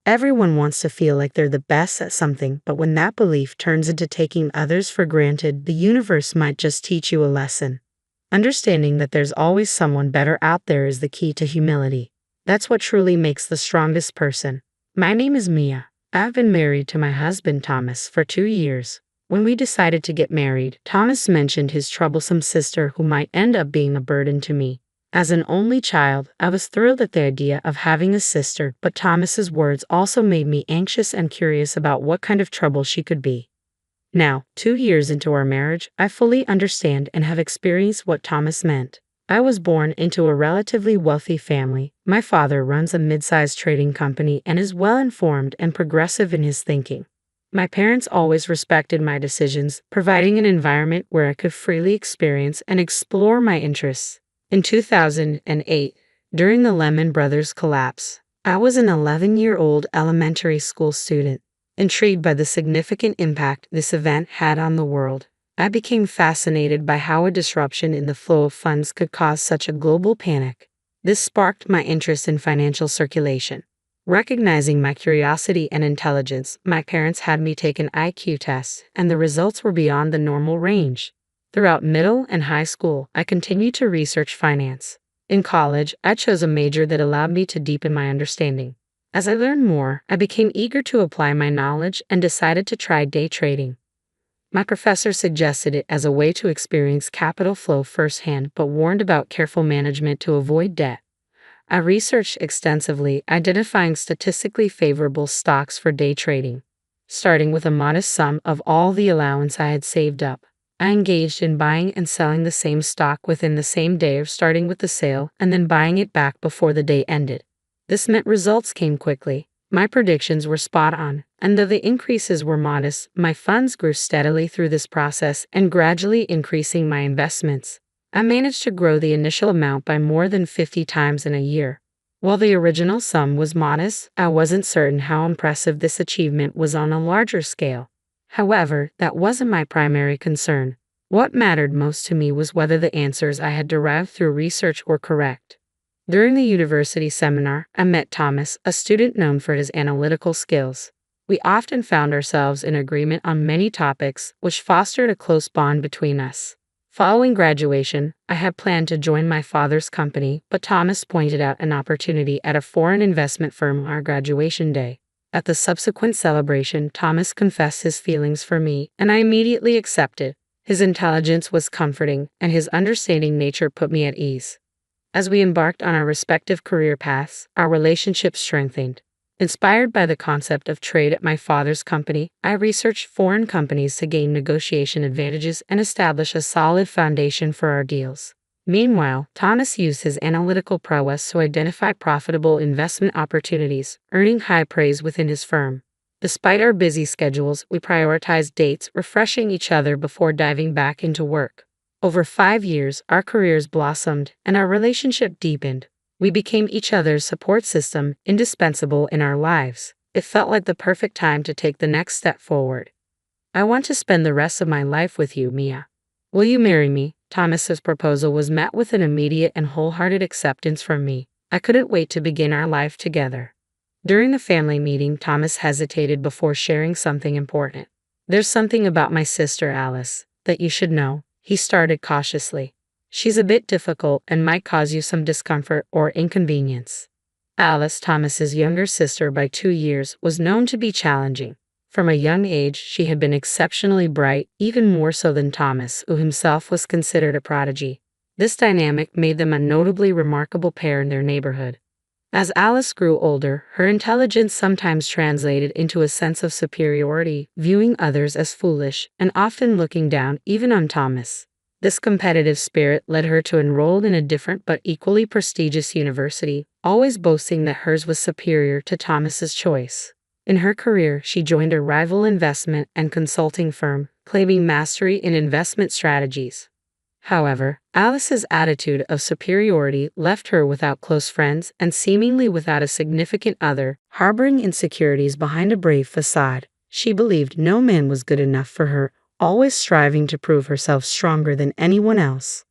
Everyone wants to feel like they're the best at something, but when that belief turns into taking others for granted, the universe might just teach you a lesson. Understanding that there's always someone better out there is the key to humility. That's what truly makes the strongest person. My name is Mia. I've been married to my husband Thomas for 2 years. When we decided to get married, Thomas mentioned his troublesome sister who might end up being a burden to me. As an only child, I was thrilled at the idea of having a sister, but Thomas's words also made me anxious and curious about what kind of trouble she could be. Now, 2 years into our marriage, I fully understand and have experienced what Thomas meant. I was born into a relatively wealthy family. My father runs a mid-sized trading company and is well-informed and progressive in his thinking. My parents always respected my decisions, providing an environment where I could freely experience and explore my interests. In 2008, during the Lehman Brothers collapse, I was an 11-year-old elementary school student. Intrigued by the significant impact this event had on the world, I became fascinated by how a disruption in the flow of funds could cause such a global panic. This sparked my interest in financial circulation. Recognizing my curiosity and intelligence, my parents had me take an IQ test, and the results were beyond the normal range. Throughout middle and high school, I continued to research finance. In college, I chose a major that allowed me to deepen my understanding. As I learned more, I became eager to apply my knowledge and decided to try day trading. My professor suggested it as a way to experience capital flow firsthand, but warned about careful management to avoid debt. I researched extensively, identifying statistically favorable stocks for day trading. Starting with a modest sum of all the allowance I had saved up, I engaged in buying and selling the same stock within the same day, or starting with the sale and then buying it back before the day ended. This meant results came quickly. My predictions were spot on, and though the increases were modest, my funds grew steadily through this process and gradually increasing my investments. I managed to grow the initial amount by more than 50 times in a year. While the original sum was modest, I wasn't certain how impressive this achievement was on a larger scale. However, that wasn't my primary concern. What mattered most to me was whether the answers I had derived through research were correct. During the university seminar, I met Thomas, a student known for his analytical skills. We often found ourselves in agreement on many topics, which fostered a close bond between us. Following graduation, I had planned to join my father's company, but Thomas pointed out an opportunity at a foreign investment firm on our graduation day. At the subsequent celebration, Thomas confessed his feelings for me, and I immediately accepted. His intelligence was comforting, and his understanding nature put me at ease. As we embarked on our respective career paths, our relationship strengthened. Inspired by the concept of trade at my father's company, I researched foreign companies to gain negotiation advantages and establish a solid foundation for our deals. Meanwhile, Thomas used his analytical prowess to identify profitable investment opportunities, earning high praise within his firm. Despite our busy schedules, we prioritized dates, refreshing each other before diving back into work. Over 5 years, our careers blossomed and our relationship deepened. We became each other's support system, indispensable in our lives. It felt like the perfect time to take the next step forward. I want to spend the rest of my life with you, Mia. Will you marry me? Thomas's proposal was met with an immediate and wholehearted acceptance from me. I couldn't wait to begin our life together. During the family meeting, Thomas hesitated before sharing something important. There's something about my sister Alice that you should know, he started cautiously. She's a bit difficult and might cause you some discomfort or inconvenience. Alice, Thomas's younger sister by 2 years, was known to be challenging. From a young age, she had been exceptionally bright, even more so than Thomas, who himself was considered a prodigy. This dynamic made them a notably remarkable pair in their neighborhood. As Alice grew older, her intelligence sometimes translated into a sense of superiority, viewing others as foolish and often looking down even on Thomas. This competitive spirit led her to enroll in a different but equally prestigious university, always boasting that hers was superior to Thomas's choice. In her career, she joined a rival investment and consulting firm, claiming mastery in investment strategies. However, Alice's attitude of superiority left her without close friends and seemingly without a significant other, harboring insecurities behind a brave facade. She believed no man was good enough for her, always striving to prove herself stronger than anyone else.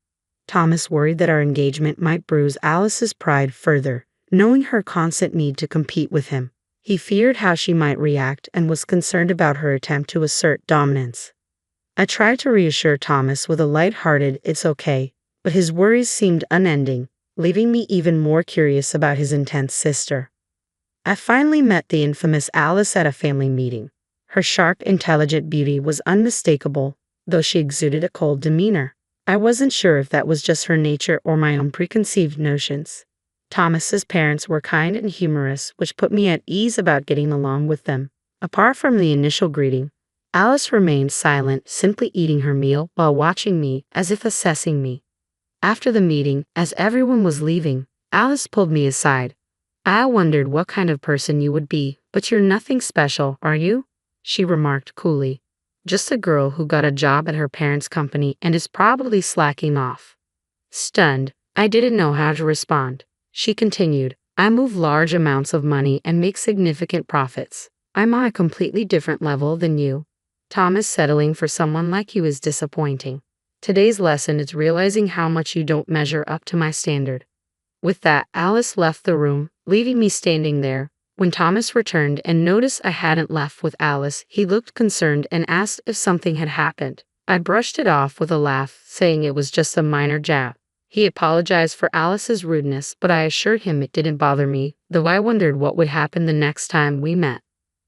Thomas worried that our engagement might bruise Alice's pride further, knowing her constant need to compete with him. He feared how she might react and was concerned about her attempt to assert dominance. I tried to reassure Thomas with a light-hearted "it's okay," but his worries seemed unending, leaving me even more curious about his intense sister. I finally met the infamous Alice at a family meeting. Her sharp, intelligent beauty was unmistakable, though she exuded a cold demeanor. I wasn't sure if that was just her nature or my own preconceived notions. Thomas's parents were kind and humorous, which put me at ease about getting along with them. Apart from the initial greeting, Alice remained silent, simply eating her meal while watching me, as if assessing me. After the meeting, as everyone was leaving, Alice pulled me aside. "I wondered what kind of person you would be, but you're nothing special, are you?" she remarked coolly. "Just a girl who got a job at her parents' company and is probably slacking off." Stunned, I didn't know how to respond. She continued, "I move large amounts of money and make significant profits. I'm on a completely different level than you. Thomas, settling for someone like you is disappointing. Today's lesson is realizing how much you don't measure up to my standard." With that, Alice left the room, leaving me standing there. When Thomas returned and noticed I hadn't left with Alice, he looked concerned and asked if something had happened. I brushed it off with a laugh, saying it was just a minor jab. He apologized for Alice's rudeness, but I assured him it didn't bother me, though I wondered what would happen the next time we met.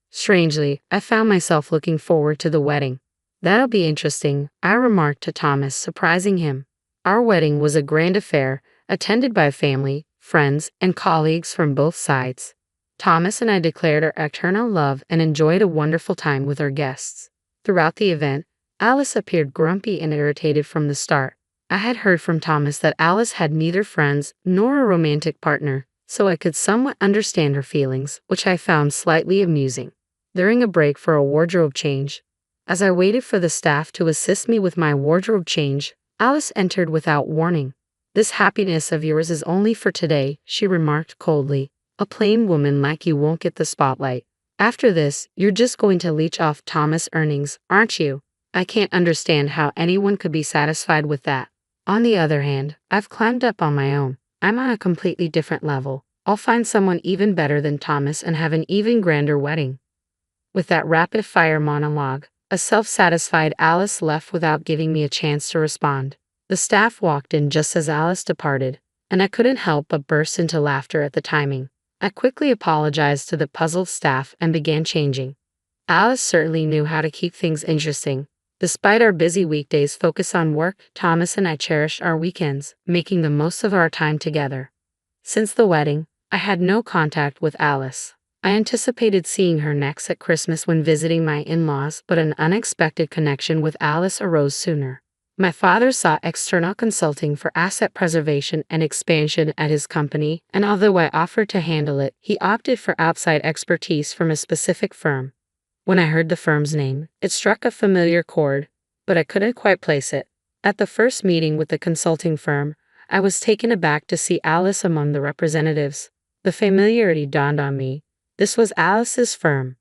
Strangely, I found myself looking forward to the wedding. "That'll be interesting," I remarked to Thomas, surprising him. Our wedding was a grand affair, attended by family, friends, and colleagues from both sides. Thomas and I declared our eternal love and enjoyed a wonderful time with our guests. Throughout the event, Alice appeared grumpy and irritated from the start. I had heard from Thomas that Alice had neither friends nor a romantic partner, so I could somewhat understand her feelings, which I found slightly amusing. During a break for a wardrobe change, as I waited for the staff to assist me with my wardrobe change, Alice entered without warning. "This happiness of yours is only for today," she remarked coldly. "A plain woman like you won't get the spotlight. After this, you're just going to leech off Thomas' earnings, aren't you? I can't understand how anyone could be satisfied with that. On the other hand, I've climbed up on my own. I'm on a completely different level. I'll find someone even better than Thomas and have an even grander wedding." With that rapid-fire monologue, a self-satisfied Alice left without giving me a chance to respond. The staff walked in just as Alice departed, and I couldn't help but burst into laughter at the timing. I quickly apologized to the puzzled staff and began changing. Alice certainly knew how to keep things interesting. Despite our busy weekdays focused on work, Thomas and I cherished our weekends, making the most of our time together. Since the wedding, I had no contact with Alice. I anticipated seeing her next at Christmas when visiting my in-laws, but an unexpected connection with Alice arose sooner. My father sought external consulting for asset preservation and expansion at his company, and although I offered to handle it, he opted for outside expertise from a specific firm. When I heard the firm's name, it struck a familiar chord, but I couldn't quite place it. At the first meeting with the consulting firm, I was taken aback to see Alice among the representatives. The familiarity dawned on me. This was Alice's firm.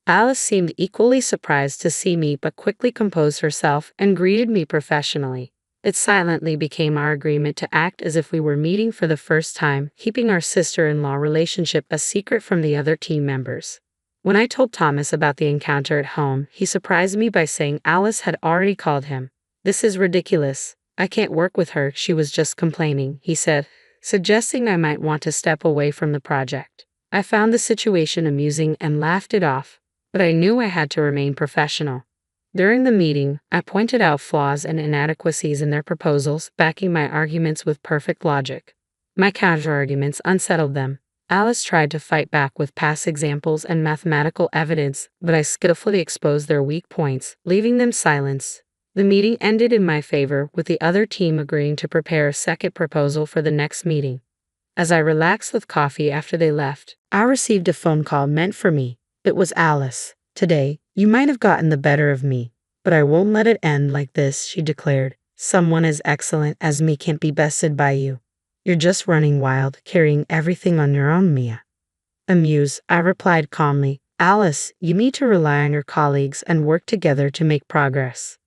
Alice seemed equally surprised to see me but quickly composed herself and greeted me professionally. It silently became our agreement to act as if we were meeting for the first time, keeping our sister-in-law relationship a secret from the other team members. When I told Thomas about the encounter at home, he surprised me by saying Alice had already called him. "This is ridiculous. I can't work with her, she was just complaining," he said, suggesting I might want to step away from the project. I found the situation amusing and laughed it off, but I knew I had to remain professional. During the meeting, I pointed out flaws and inadequacies in their proposals, backing my arguments with perfect logic. My counterarguments unsettled them. Alice tried to fight back with past examples and mathematical evidence, but I skillfully exposed their weak points, leaving them silenced. The meeting ended in my favor, with the other team agreeing to prepare a second proposal for the next meeting. As I relaxed with coffee after they left, I received a phone call meant for me. It was Alice. "Today, you might have gotten the better of me, but I won't let it end like this," she declared. "Someone as excellent as me can't be bested by you. You're just running wild, carrying everything on your own, Mia." Amused, I replied calmly, "Alice, you need to rely on your colleagues and work together to make progress."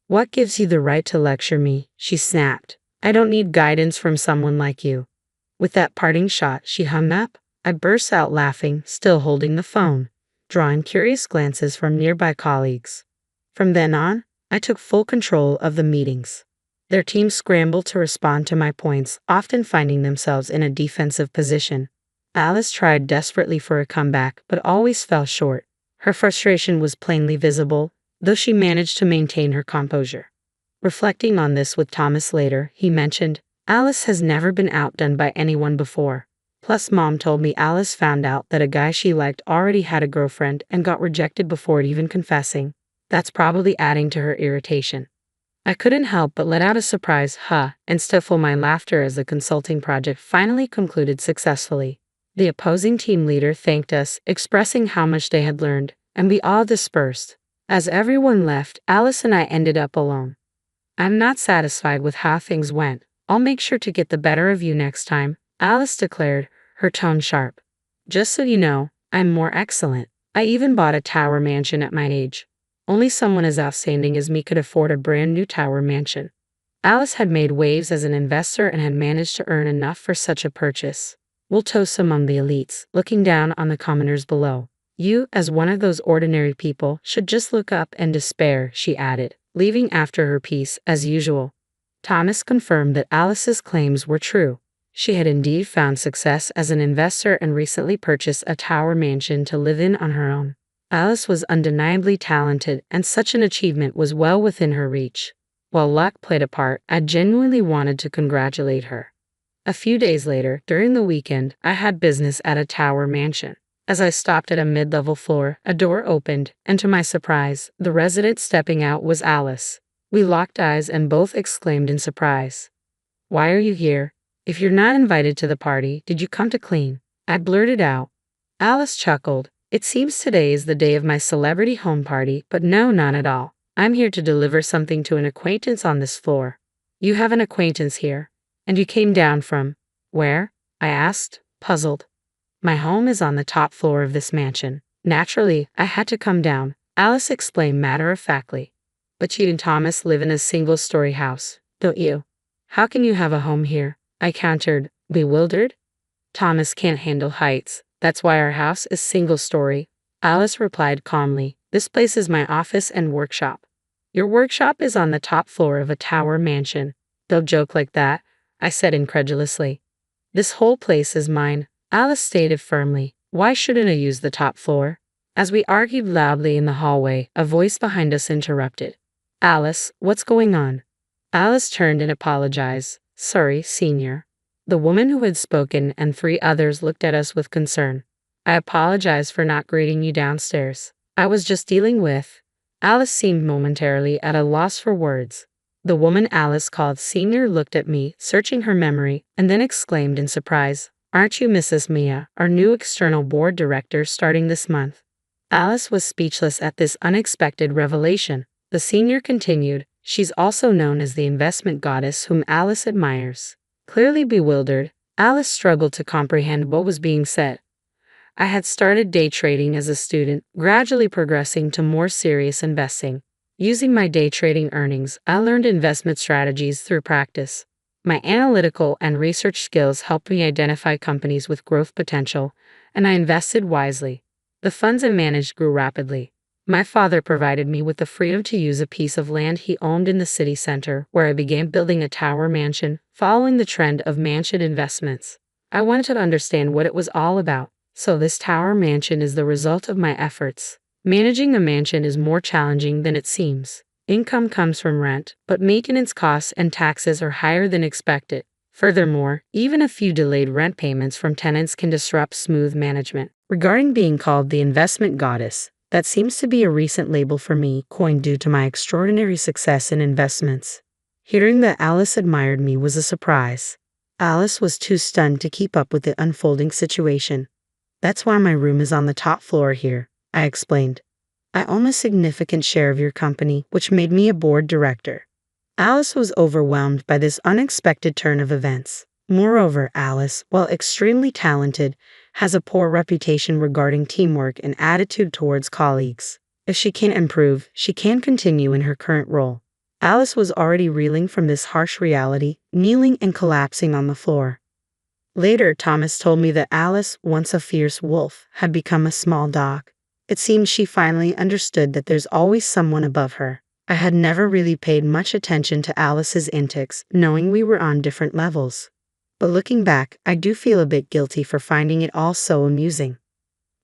"What gives you the right to lecture me?" she snapped. "I don't need guidance from someone like you." With that parting shot, she hung up. I burst out laughing, still holding the phone, drawing curious glances from nearby colleagues. From then on, I took full control of the meetings. Their teams scrambled to respond to my points, often finding themselves in a defensive position. Alice tried desperately for a comeback, but always fell short. Her frustration was plainly visible, though she managed to maintain her composure. Reflecting on this with Thomas later, he mentioned, "Alice has never been outdone by anyone before. Plus, Mom told me Alice found out that a guy she liked already had a girlfriend and got rejected before even confessing. That's probably adding to her irritation." I couldn't help but let out a surprised "huh" and stifle my laughter as the consulting project finally concluded successfully. The opposing team leader thanked us, expressing how much they had learned, and we all dispersed. As everyone left, Alice and I ended up alone. "I'm not satisfied with how things went. I'll make sure to get the better of you next time," Alice declared, her tone sharp. "Just so you know, I'm more excellent. I even bought a tower mansion at my age. Only someone as outstanding as me could afford a brand new tower mansion." Alice had made waves as an investor and had managed to earn enough for such a purchase. "We'll toast among the elites," looking down on the commoners below. "You, as one of those ordinary people, should just look up and despair," she added, leaving after her piece, as usual. Thomas confirmed that Alice's claims were true. She had indeed found success as an investor and recently purchased a tower mansion to live in on her own. Alice was undeniably talented, and such an achievement was well within her reach. While luck played a part, I genuinely wanted to congratulate her. A few days later, during the weekend, I had business at a tower mansion. As I stopped at a mid-level floor, a door opened, and to my surprise, the resident stepping out was Alice. We locked eyes and both exclaimed in surprise. "Why are you here? If you're not invited to the party, did you come to clean?" I blurted out. Alice chuckled. "It seems today is the day of my celebrity home party, but no, not at all. I'm here to deliver something to an acquaintance on this floor." "You have an acquaintance here? And you came down from where?" I asked, puzzled. "My home is on the top floor of this mansion. Naturally, I had to come down," Alice explained matter-of-factly. "But you and Thomas live in a single-story house, don't you?" "How can you have a home here?" I countered, bewildered. "Thomas can't handle heights. That's why our house is single-story," Alice replied calmly. "This place is my office and workshop." "Your workshop is on the top floor of a tower mansion. Don't joke like that," I said incredulously. "This whole place is mine," Alice stated firmly. "Why shouldn't I use the top floor?" As we argued loudly in the hallway, a voice behind us interrupted. "Alice, what's going on?" Alice turned and apologized. "Sorry, Senior." The woman who had spoken and 3 others looked at us with concern. "I apologize for not greeting you downstairs. I was just dealing with—" Alice seemed momentarily at a loss for words. The woman Alice called Senior looked at me, searching her memory, and then exclaimed in surprise, "Aren't you Mrs. Mia, our new external board director starting this month?" Alice was speechless at this unexpected revelation. The senior continued, "She's also known as the investment goddess whom Alice admires." Clearly bewildered, Alice struggled to comprehend what was being said. I had started day trading as a student, gradually progressing to more serious investing. Using my day trading earnings, I learned investment strategies through practice. My analytical and research skills helped me identify companies with growth potential, and I invested wisely. The funds I managed grew rapidly. My father provided me with the freedom to use a piece of land he owned in the city center, where I began building a tower mansion, following the trend of mansion investments. I wanted to understand what it was all about, so this tower mansion is the result of my efforts. Managing a mansion is more challenging than it seems. Income comes from rent, but maintenance costs and taxes are higher than expected. Furthermore, even a few delayed rent payments from tenants can disrupt smooth management. Regarding being called the investment goddess, that seems to be a recent label for me, coined due to my extraordinary success in investments. Hearing that Alice admired me was a surprise. Alice was too stunned to keep up with the unfolding situation. "That's why my room is on the top floor here," I explained. "I own a significant share of your company, which made me a board director." Alice was overwhelmed by this unexpected turn of events. Moreover, Alice, while extremely talented, has a poor reputation regarding teamwork and attitude towards colleagues. If she can improve, she can continue in her current role. Alice was already reeling from this harsh reality, kneeling and collapsing on the floor. Later, Thomas told me that Alice, once a fierce wolf, had become a small dog. It seemed she finally understood that there's always someone above her. I had never really paid much attention to Alice's antics, knowing we were on different levels. But looking back, I do feel a bit guilty for finding it all so amusing.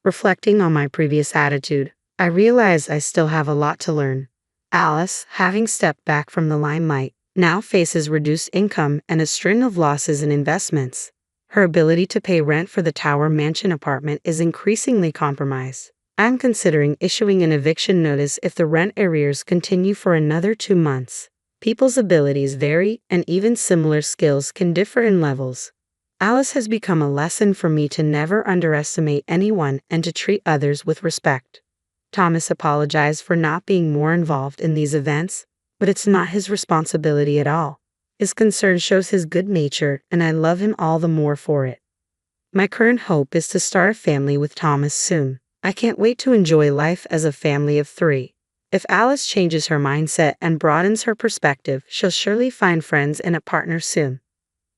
Reflecting on my previous attitude, I realize I still have a lot to learn. Alice, having stepped back from the limelight, now faces reduced income and a string of losses in investments. Her ability to pay rent for the Tower Mansion apartment is increasingly compromised. I'm considering issuing an eviction notice if the rent arrears continue for another 2 months. People's abilities vary, and even similar skills can differ in levels. Alice has become a lesson for me to never underestimate anyone and to treat others with respect. Thomas apologized for not being more involved in these events, but it's not his responsibility at all. His concern shows his good nature, and I love him all the more for it. My current hope is to start a family with Thomas soon. I can't wait to enjoy life as a family of 3. If Alice changes her mindset and broadens her perspective, she'll surely find friends and a partner soon.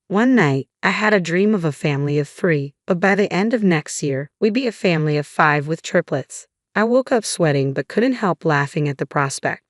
One night, I had a dream of a family of 3, but by the end of next year, we'd be a family of 5 with triplets. I woke up sweating but couldn't help laughing at the prospect.